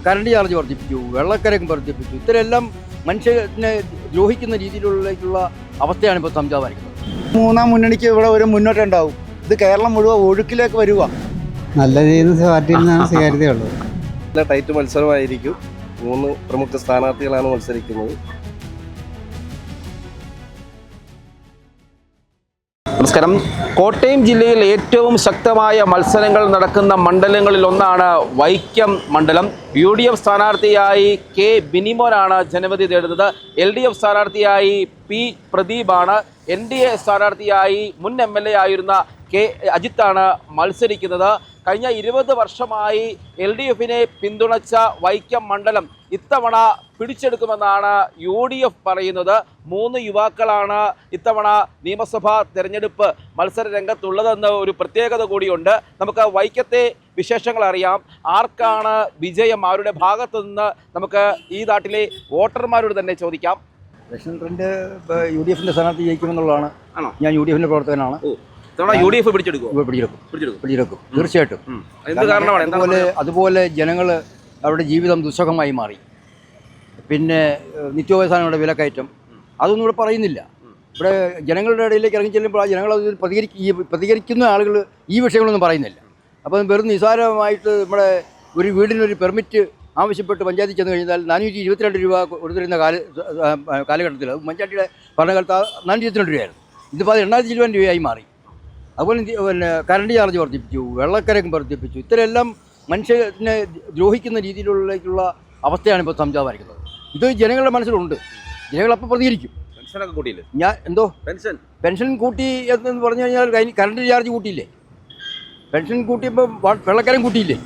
Current charge വർദ്ധിപ്പിച്ചു, വെള്ളക്കരം വർദ്ധിപ്പിച്ചു. ഇത്തരമെല്ലാം മനുഷ്യനെ ദ്രോഹിക്കുന്ന രീതിയിലുള്ള അവസ്ഥയാണ് ഇപ്പോൾ സംജാതമായിരിക്കുന്നത്. മൂന്നാം മുന്നണിക്ക് ഇവിടെ ഒരു മുന്നോട്ടുണ്ടാവും. ഇത് കേരളം മുഴുവൻ ഒഴുക്കിലേക്ക് വരിക. നല്ല രീതിയിൽ പാർട്ടിയിൽ നിന്നാണ് സ്വീകാര്യതയുള്ളത്. നല്ല ടൈറ്റ് മത്സരമായിരിക്കും. 3 പ്രമുഖ സ്ഥാനാർത്ഥികളാണ് മത്സരിക്കുന്നത്. നമസ്കാരം. കോട്ടയം ജില്ലയിൽ ഏറ്റവും ശക്തമായ മത്സരങ്ങൾ നടക്കുന്ന മണ്ഡലങ്ങളിൽ ഒന്നാണ് വൈക്കം മണ്ഡലം. UDF സ്ഥാനാർത്ഥിയായി കെ ബിനിമോനാണ് ജനവിധി തേടുന്നത്. LDF സ്ഥാനാർത്ഥിയായി പി പ്രദീപാണ്. NDA സ്ഥാനാർത്ഥിയായി മുൻ MLA ആയിരുന്ന കെ അജിത്താണ് മത്സരിക്കുന്നത്. കഴിഞ്ഞ 20 വർഷമായി LDFിനെ പിന്തുണച്ച വൈക്കം മണ്ഡലം ഇത്തവണ പിടിച്ചെടുക്കുമെന്നാണ് UDF പറയുന്നത്. 3 യുവാക്കളാണ് ഇത്തവണ നിയമസഭാ തെരഞ്ഞെടുപ്പ് മത്സര രംഗത്തുള്ളതെന്ന് ഒരു പ്രത്യേകത കൂടിയുണ്ട്. നമുക്ക് വൈക്കത്തെ വിശേഷങ്ങൾ അറിയാം. ആർക്കാണ് വിജയം, ആരുടെ ഭാഗത്തു നിന്ന് നമുക്ക് ഈ നാട്ടിലെ വോട്ടർമാരോട് തന്നെ ചോദിക്കാം. ഇലക്ഷൻ ട്രെൻഡ് UDFിൻ്റെ സ്ഥാനാർത്ഥി ജയിക്കുമെന്നുള്ളതാണ്. ആണോ? ഞാൻ UDFിൻ്റെ പ്രവർത്തകനാണ്. UDF പിടിച്ചെടുക്കും തീർച്ചയായിട്ടും. അതുപോലെ ജനങ്ങൾ അവരുടെ ജീവിതം ദുസ്സഹമായി മാറി. പിന്നെ നിത്യോപസാനങ്ങളുടെ വിലക്കയറ്റം അതൊന്നും ഇവിടെ പറയുന്നില്ല. ഇവിടെ ജനങ്ങളുടെ ഇടയിലേക്ക് ഇറങ്ങി ചെല്ലുമ്പോൾ ആ ജനങ്ങൾ അതിൽ പ്രതികരിക്കുന്ന ആളുകൾ ഈ വിഷയങ്ങളൊന്നും പറയുന്നില്ല. അപ്പം വെറും നിസ്സാരമായിട്ട് നമ്മുടെ ഒരു വീടിനൊരു പെർമിറ്റ് ആവശ്യപ്പെട്ട് പഞ്ചായത്തിൽ ചെന്ന് കഴിഞ്ഞാൽ 422 രൂപ കൊടുത്തിരുന്ന കാലഘട്ടത്തിൽ ഉമ്മൻചാണ്ടിയുടെ ഭരണകാലത്ത് 422 രൂപയായിരുന്നു. ഇതിപ്പോൾ അത് 820 രൂപയായി മാറി. അതുപോലെ പിന്നെ കറണ്ട് ചാർജ് വർദ്ധിപ്പിച്ചു, വെള്ളക്കരം വർദ്ധിപ്പിച്ചു. ഇത്തരമെല്ലാം മനുഷ്യനെ ദ്രോഹിക്കുന്ന രീതിയിലുള്ള അവസ്ഥയാണ് ഇപ്പോൾ സംജാതമായിരിക്കുന്നത്. ഇത് ജനങ്ങളുടെ മനസ്സിലുണ്ട്. ജനങ്ങളപ്പോൾ പ്രതികരിക്കും. ഞാൻ എന്തോ പെൻഷൻ കൂട്ടി എന്ന് പറഞ്ഞു കഴിഞ്ഞാൽ കറണ്ട് ചാർജ് കൂട്ടിയില്ലേ, പെൻഷൻ കൂട്ടിയപ്പോൾ വെള്ളക്കരം കൂട്ടിയില്ലേ.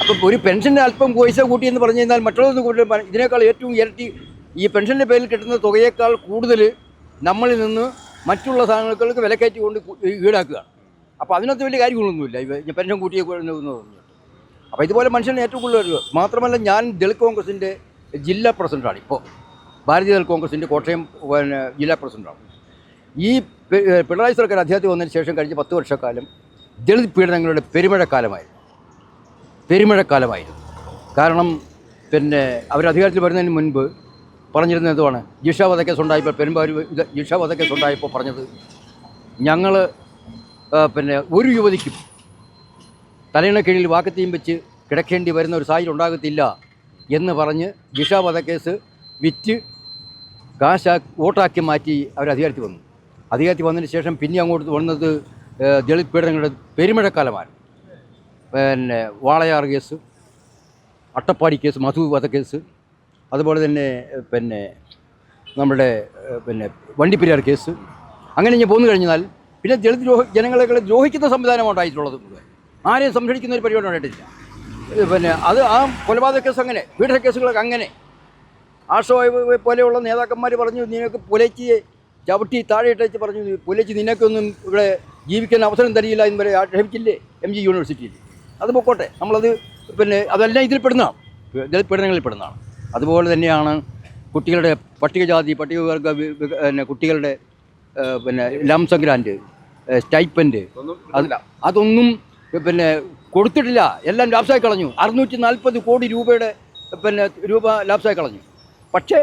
അപ്പം ഒരു പെൻഷൻ്റെ അല്പം പൈസ കൂട്ടി എന്ന് പറഞ്ഞു കഴിഞ്ഞാൽ മറ്റുള്ളതൊന്നും കൂട്ടി ഇതിനേക്കാൾ ഏറ്റവും ഇരട്ടി ഈ പെൻഷൻ്റെ പേരിൽ കിട്ടുന്ന തുകയേക്കാൾ കൂടുതൽ നമ്മളിൽ നിന്ന് മറ്റുള്ള സാധനങ്ങൾക്ക് വിലക്കയറ്റി കൊണ്ട് ഈടാക്കുകയാണ്. അപ്പോൾ അതിനകത്ത് വലിയ കാര്യങ്ങളൊന്നുമില്ല ഈ പെൻഷൻ കൂട്ടിയെ കൊണ്ടുവന്നു. അപ്പോൾ ഇതുപോലെ മനുഷ്യനെ ഏറ്റവും കൂടുതൽ. മാത്രമല്ല, ഞാൻ ദളിത് കോൺഗ്രസിൻ്റെ ജില്ലാ പ്രസിഡൻ്റാണ്. ഇപ്പോൾ ഭാരതീയ ദളിത് കോൺഗ്രസിൻ്റെ കോട്ടയം ജില്ലാ പ്രസിഡൻ്റാണ്. ഈ പിണറായി സർക്കാർ അധികാരത്തിൽ വന്നതിന് ശേഷം കഴിഞ്ഞ 10 വർഷക്കാലം ദളിത് പീഡനങ്ങളുടെ പെരുമഴക്കാലമായിരുന്നു. കാരണം പിന്നെ അവർ അധികാരത്തിൽ വരുന്നതിന് മുൻപ് പറഞ്ഞിരുന്നത് എന്തുവാണ്, ജിഷ വധക്കേസ് ഉണ്ടായപ്പോൾ ജിഷ വധക്കേസ് ഉണ്ടായപ്പോൾ പറഞ്ഞത് ഞങ്ങൾ പിന്നെ ഒരു യുവതിക്കും തലയിണ കീഴിൽ വാക്കത്തിയും വെച്ച് കിടക്കേണ്ടി വരുന്ന ഒരു സാഹചര്യം ഉണ്ടാകത്തില്ല എന്ന് പറഞ്ഞ് ജിഷ വധക്കേസ് വിറ്റ് വോട്ടാക്കി മാറ്റി അവർ അധികാരത്തിൽ വന്നു. അധികാരത്തിൽ വന്നതിന് ശേഷം പിന്നെ അങ്ങോട്ട് വന്നത് ദളിത് പീഡനങ്ങളുടെ പെരുമഴക്കാലമാണ്. പിന്നെ വാളയാർ കേസ്, അട്ടപ്പാടി കേസ്, മധു വധക്കേസ്, അതുപോലെ തന്നെ പിന്നെ നമ്മുടെ വണ്ടിപ്പെരിയാർ കേസ്. അങ്ങനെ ഞാൻ പോന്നു കഴിഞ്ഞാൽ പിന്നെ ദളിത് ജനങ്ങളെ ദ്രോഹിക്കുന്ന സംവിധാനമാണ് ഉണ്ടായിട്ടുള്ളത്. ആരെയും സംരക്ഷിക്കുന്ന ഒരു പരിപാടി ഉണ്ടായിട്ടില്ല. പിന്നെ അത് ആ കൊലപാതക കേസ് അങ്ങനെ, പീഡന കേസുകളൊക്കെ അങ്ങനെ. ആഷോയെ പോലെയുള്ള നേതാക്കന്മാർ പറഞ്ഞു, നിനക്ക് പുലച്ചിയെ ചവിട്ടി താഴെ ഇട്ടേച്ച് പറഞ്ഞു, പുലച്ചി നിനക്കൊന്നും ഇവിടെ ജീവിക്കാൻ അവസരം തരില്ല എന്ന് വരെ ആക്ഷേപിച്ചില്ലേ MG യൂണിവേഴ്സിറ്റിയിൽ. അത് പൊക്കോട്ടെ, നമ്മളത് പിന്നെ അതെല്ലാം ഇതിൽ പെടുന്നതാണ്, ദളിത് പീഡനങ്ങളിൽ പെടുന്നതാണ്. അതുപോലെ തന്നെയാണ് കുട്ടികളുടെ പട്ടികവർഗ കുട്ടികളുടെ പിന്നെ ലംസം ഗ്രാൻഡ്, സ്റ്റൈപ്പൻഡ് അതൊന്നും പിന്നെ കൊടുത്തിട്ടില്ല. എല്ലാം ലാപ്സായി കളഞ്ഞു. 640 കോടി രൂപയുടെ രൂപ ലാപ്സായി കളഞ്ഞു. പക്ഷേ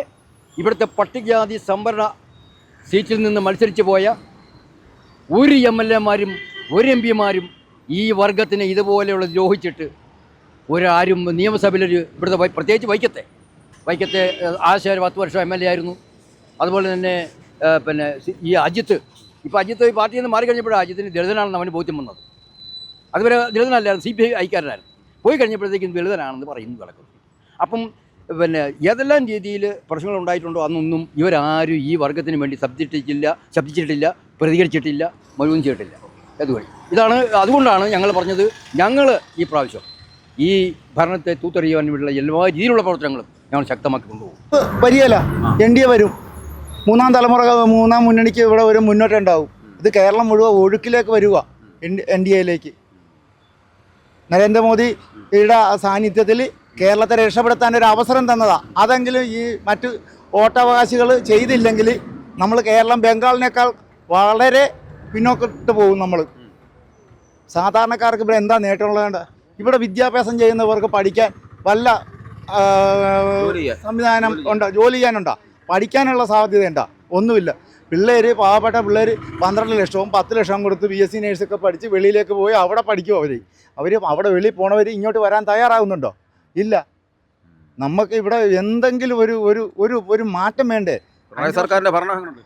ഇവിടുത്തെ പട്ടികജാതി സംവരണ സീറ്റിൽ നിന്ന് മത്സരിച്ച് പോയ ഒരു MLA-മാരും ഒരു MP-മാരും ഈ വർഗത്തിനെ ഇതുപോലെയുള്ള ദ്രോഹിച്ചിട്ട് ഒരാരും നിയമസഭയിൽ ഇവിടുത്തെ പ്രത്യേകിച്ച് വൈക്കത്തെ ആശാര് 10 വർഷം MLA ആയിരുന്നു. അതുപോലെ തന്നെ പിന്നെ ഈ അജിത്ത്, ഇപ്പോൾ അജിത്ത് ഈ പാർട്ടിയിൽ നിന്ന് മാറിക്കഴിഞ്ഞപ്പോഴാണ് അജിത്തിന് ദളിതനാണെന്ന് അവന് ബോധ്യം വന്നത്. അതുവരെ ദളിതനല്ലായിരുന്നു, CPI ഐക്കാരനായിരുന്നു. പോയി കഴിഞ്ഞപ്പോഴത്തേക്കും ദളിതനാണെന്ന് പറയുന്നു കിടക്കുന്നു. അപ്പം പിന്നെ ഏതെല്ലാം രീതിയിൽ പ്രശ്നങ്ങൾ ഉണ്ടായിട്ടുണ്ടോ അന്നൊന്നും ഇവരാരും ഈ വർഗത്തിന് വേണ്ടി ശബ്ദിച്ചിട്ടില്ല, പ്രതികരിച്ചിട്ടില്ല, മുഴുവൻ ചെയ്തിട്ടില്ല. അതുവഴി അതുകൊണ്ടാണ് ഞങ്ങൾ പറഞ്ഞത്, ഞങ്ങൾ ഈ പ്രാവശ്യം ഈ ഭരണത്തെ തൂത്തെറിയാൻ വേണ്ടിയുള്ള എല്ലാ രീതിയിലുള്ള പ്രവർത്തനങ്ങളും ഞങ്ങൾ ശക്തമാക്കി കൊണ്ടുപോകും. വരികയില്ല, NDA വരും. മൂന്നാം മുന്നണിക്ക് ഇവിടെ ഒരു മുന്നോട്ടുണ്ടാവും. ഇത് കേരളം മുഴുവൻ ഒഴുക്കിലേക്ക് വരിക. NDAയിലേക്ക് നരേന്ദ്രമോദിയുടെ സാന്നിധ്യത്തിൽ കേരളത്തെ രക്ഷപ്പെടുത്താൻ ഒരു അവസരം തന്നതാണ്. അതെങ്കിലും ഈ മറ്റ് വോട്ടവകാശികൾ ചെയ്തില്ലെങ്കിൽ നമ്മൾ കേരളം ബംഗാളിനേക്കാൾ വളരെ പിന്നോക്കിട്ട് പോകും. നമ്മൾ സാധാരണക്കാർക്ക് ഇവിടെ എന്താ നേട്ടമുള്ളതുകൊണ്ട് ഇവിടെ വിദ്യാഭ്യാസം ചെയ്യുന്നവർക്ക് പഠിക്കാൻ വല്ല ആ, ജോലി ചെയ്യാൻ. സംവിധാനം ഉണ്ടോ? ജോലി ചെയ്യാനുണ്ടോ? പഠിക്കാനുള്ള സാധ്യതയുണ്ടോ? ഒന്നുമില്ല. പാവപ്പെട്ട പിള്ളേർ 12 ലക്ഷവും 10 ലക്ഷവും കൊടുത്ത് BSc നേഴ്സൊക്കെ പഠിച്ച് വെളിയിലേക്ക് പോയി അവിടെ പഠിക്കും. അവർ അവിടെ വെളിയിൽ പോണവർ ഇങ്ങോട്ട് വരാൻ തയ്യാറാകുന്നുണ്ടോ? ഇല്ല. നമുക്ക് ഇവിടെ എന്തെങ്കിലും ഒരു ഒരു ഒരു ഒരു മാറ്റം വേണ്ടേ? പിണറായി സർക്കാരിന്റെ ഭരണം എങ്ങനെയുണ്ട്?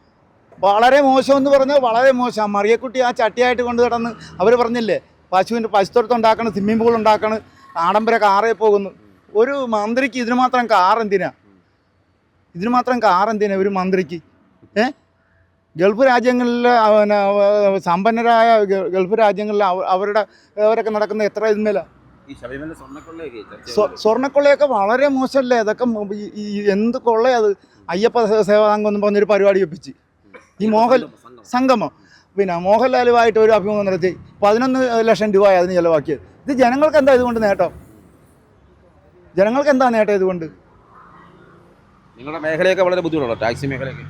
വളരെ മോശം എന്ന് പറഞ്ഞാൽ വളരെ മോശം. മറിയക്കുട്ടി ആ ചട്ടിയായിട്ട് കൊണ്ട് കിടന്ന് അവർ പറഞ്ഞില്ലേ, പശുത്തൊഴുത്ത് ഉണ്ടാക്കണം, സ്വിമ്മിംഗ് പൂൾ ഉണ്ടാക്കണം, ആഡംബര കാറേ പോകുന്നു. ഒരു മന്ത്രിക്ക് ഇതിന് മാത്രം കാർ എന്തിനാ? ഒരു മന്ത്രിക്ക്? ഗൾഫ് രാജ്യങ്ങളിലെ സമ്പന്നരായ ഗൾഫ് രാജ്യങ്ങളിൽ അവരൊക്കെ നടക്കുന്ന എത്ര ഇതിന്മേല ഈ ശബരിമല സ്വർണ്ണക്കൊള്ളയൊക്കെ ചർച്ച ചെയ്യുന്നത്. സ്വർണ്ണക്കൊള്ളയൊക്കെ വളരെ മോശമല്ലേ? അതൊക്കെ എന്ത് കൊള്ളയത്? അയ്യപ്പ സേവാംഗം എന്ന് പറഞ്ഞൊരു പരിപാടി വെപ്പിച്ച് ഈ സംഗമം പിന്നെ മോഹൻലാലുമായിട്ട് ഒരു അഭിമുഖം നടത്തി 11 ലക്ഷം രൂപ അതിന് ചിലവാക്കിയത്. ഇത് ജനങ്ങൾക്ക് എന്താ ഇതുകൊണ്ട് നേട്ടം? ഇതുകൊണ്ട്? നിങ്ങളുടെ മേഖലയൊക്കെ വളരെ ബുദ്ധിമുട്ടുണ്ടോ?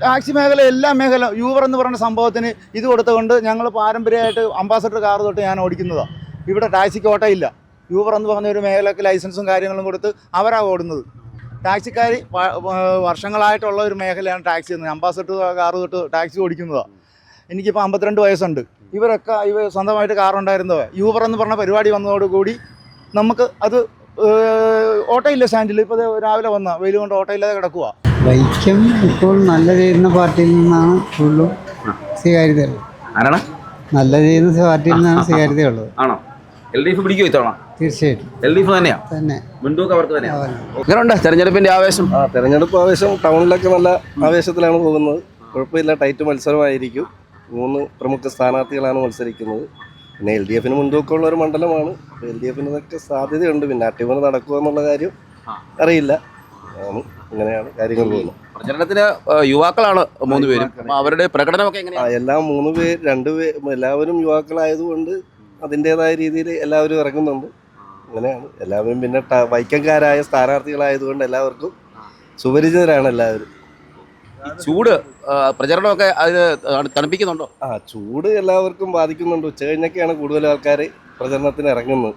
ടാക്സി മേഖല, എല്ലാ മേഖല. യൂബർ എന്ന് പറയുന്ന സംഭവത്തിന് ഇത് കൊടുത്തുകൊണ്ട് ഞങ്ങൾ പാരമ്പര്യമായിട്ട് അംബാസഡർ കാർ തൊട്ട് ഞാൻ ഓടിക്കുന്നതാണ്. ഇവിടെ ടാക്സിക്ക് ഓട്ടമില്ല. യൂബർ എന്ന് പറഞ്ഞ ഒരു മേഖലയ്ക്ക് ലൈസൻസും കാര്യങ്ങളും കൊടുത്ത് അവരാണ് ഓടുന്നത്. ടാക്സിക്കാർ വർഷങ്ങളായിട്ടുള്ള ഒരു മേഖലയാണ് ടാക്സി എന്ന്. അംബാസഡർ കാർ തൊട്ട് ടാക്സി ഓടിക്കുന്നതാണ്. എനിക്കിപ്പോൾ 52 വയസ്സുണ്ട്. ഇവർ സ്വന്തമായിട്ട് കാറുണ്ടായിരുന്നവ. യൂബർ എന്ന് പറഞ്ഞ പരിപാടി വന്നതോടുകൂടി നമുക്ക് അത് ഓട്ടമില്ല സ്റ്റാൻഡിൽ. ഇപ്പോൾ രാവിലെ വന്ന വെയിൽ കൊണ്ട് ഓട്ടമില്ലാതെ കിടക്കുക. വൈക്കം ഇപ്പോൾ നല്ല ചെയ്യുന്ന പാർട്ടിയിൽ നിന്നാണ് ഫുള്ളും സ്വീകാര്യതയുള്ളത്. ആരാണ് നല്ല ചെയ്യുന്ന പാർട്ടിയിൽ നിന്നാണ് സ്വീകാര്യതയുള്ളത്. ആണോ? LDF പിടിക്കുമോ ഇത്തവണ? തീർച്ചയായിട്ടും LDF തന്നെയാണ് തന്നെ. മുൻതൂക്കം അവർക്ക് തന്നെയാണ്. എങ്ങനെയുണ്ട് തെരഞ്ഞെടുപ്പിന്റെ ആവേശം? തെരഞ്ഞെടുപ്പ് ആവേശം ടൗണിലൊക്കെ നല്ല ആവേശത്തിലാണ് പോകുന്നത്. കുഴപ്പമില്ല, ടൈറ്റ് മത്സരമായിരിക്കും. 3 പ്രമുഖ സ്ഥാനാർത്ഥികളാണ് മത്സരിക്കുന്നത്. പിന്നെ LDFന് മുൻതൂക്കമുള്ള ഒരു മണ്ഡലമാണ്. LDFന് ഇതൊക്കെ സാധ്യതയുണ്ട്. പിന്നെ അട്ടിമറി നടക്കുക എന്നുള്ള കാര്യം അറിയില്ല. ഇങ്ങനെയാണ് കാര്യങ്ങൾ പോകുന്നത്. പ്രചരണത്തിന് യുവാക്കളാണ് 3 പേരും. അവരുടെ പ്രകടനമൊക്കെ എങ്ങനെയാണ്? എല്ലാം 3 പേര് 2 പേര് എല്ലാവരും യുവാക്കളായതുകൊണ്ട് അതിൻ്റെതായ രീതിയിൽ എല്ലാവരും ഇറങ്ങുന്നുണ്ട്. അങ്ങനെയാണ് എല്ലാവരും. പിന്നെ വൈക്കംകാരായ സ്ഥാനാർത്ഥികളായതുകൊണ്ട് എല്ലാവർക്കും സുപരിചിതരാണ് എല്ലാവരും. ഈ ചൂട് പ്രചരണമൊക്കെ അതിന് തണുപ്പിക്കുന്നുണ്ടോ? ചൂട് എല്ലാവർക്കും ബാധിക്കുന്നുണ്ട്. ഉച്ച കഴിഞ്ഞൊക്കെയാണ് കൂടുതൽ ആൾക്കാർ പ്രചരണത്തിന് ഇറങ്ങുന്നത്.